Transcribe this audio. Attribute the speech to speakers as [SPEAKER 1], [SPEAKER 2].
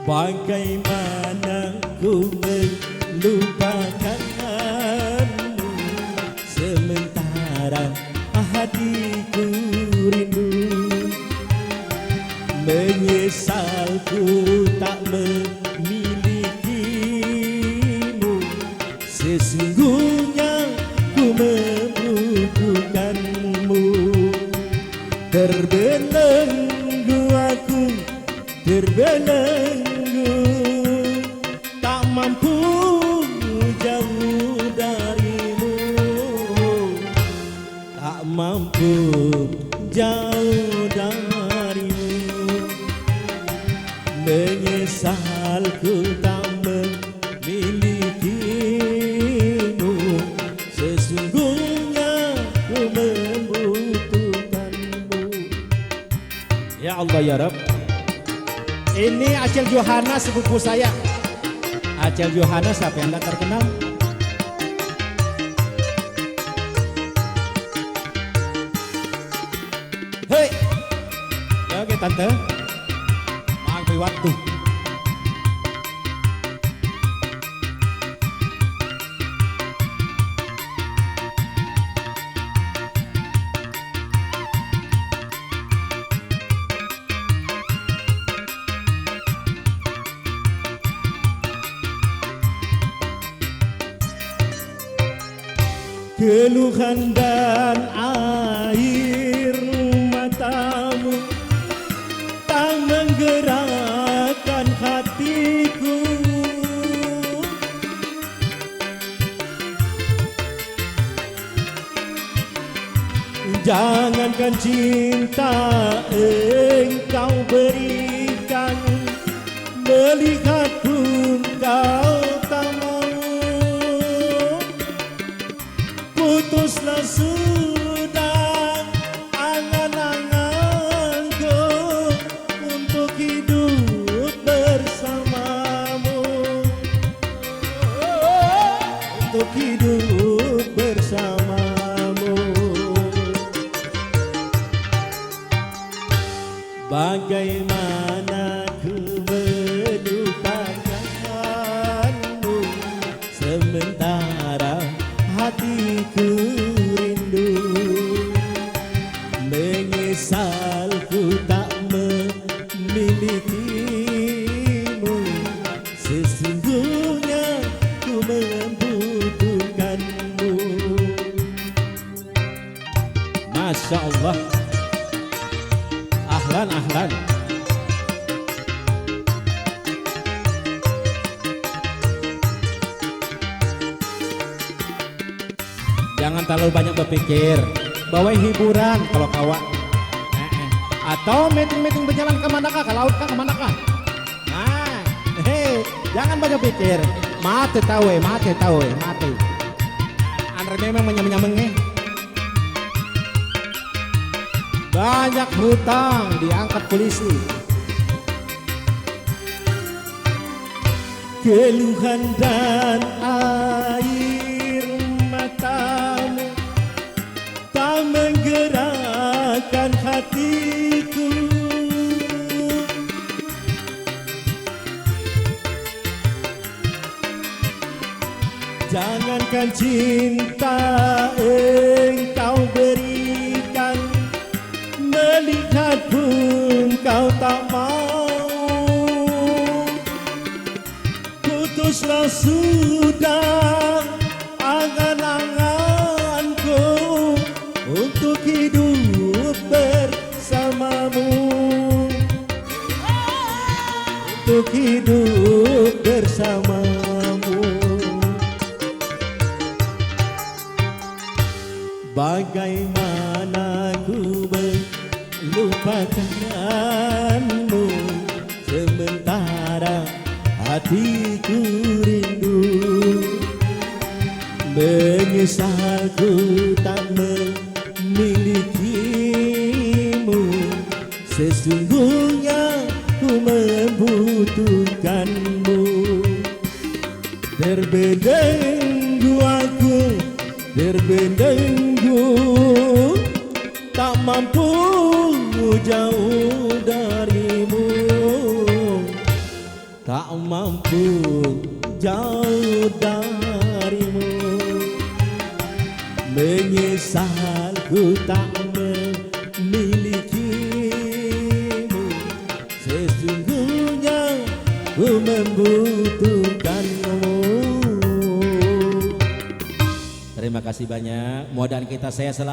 [SPEAKER 1] Bagaimana ku melupakanmu, sementara hatiku rindu. Menyesal ku tak memilikimu, sesungguhnya ku membutuhkanmu. Terbelenggu aku, terbelenggu, tak mampu jauh darimu, tak mampu jauh darimu. Menyesal ku tak memilikimu, sesungguhnya ku membutuhkanmu. Ya Allah ya Rabb. Ini Acel Johana sepupu saya. Acel Johana, siapa yang tak terkenal? Hei, ya oke tante, maaf waktu. Keluhan dan air matamu tak menggerakkan hatiku. Jangankan cinta engkau berikan, melihat pun kau tak mau. Putuslah sudah angan-anganku untuk hidup bersamamu, untuk hidup bersamamu. Bagaimana ku melupakanmu, sementara hatiku rindu. Menyesal ku tak memilikimu, sesungguhnya ku membutuhkanmu. Masya Allah. Ahlan, ahlan. Jangan terlalu banyak berpikir, bawa hiburan kalau kawa. Atau meeting-meeting berjalan kemanakah, ke laut kah, kemanakah. Nah, jangan banyak pikir. Mate tahu, mate. Andre memang menyameng-nyameng. Banyak hutang diangkat polisi. Keluhan dan air matamu tak menggerakkan hatiku. Jangankan cinta engkau berikan, melihat pun kau tak mau. Putuslah sudah angan-anganku untuk hidup bersamamu, untuk hidup bersamamu. Bagaimana ku melupakanmu, sementara hatiku rindu. Menyesal ku tak memilikimu, sesungguhnya ku membutuhkanmu. Terbelenggu aku, terbelenggu, tak mampu jauh darimu, tak mampu jauh darimu. Menyesal ku tak memilikimu, sesungguhnya ku membutuhkanmu. Terima kasih banyak. Mudah-mudahan kita saya selalu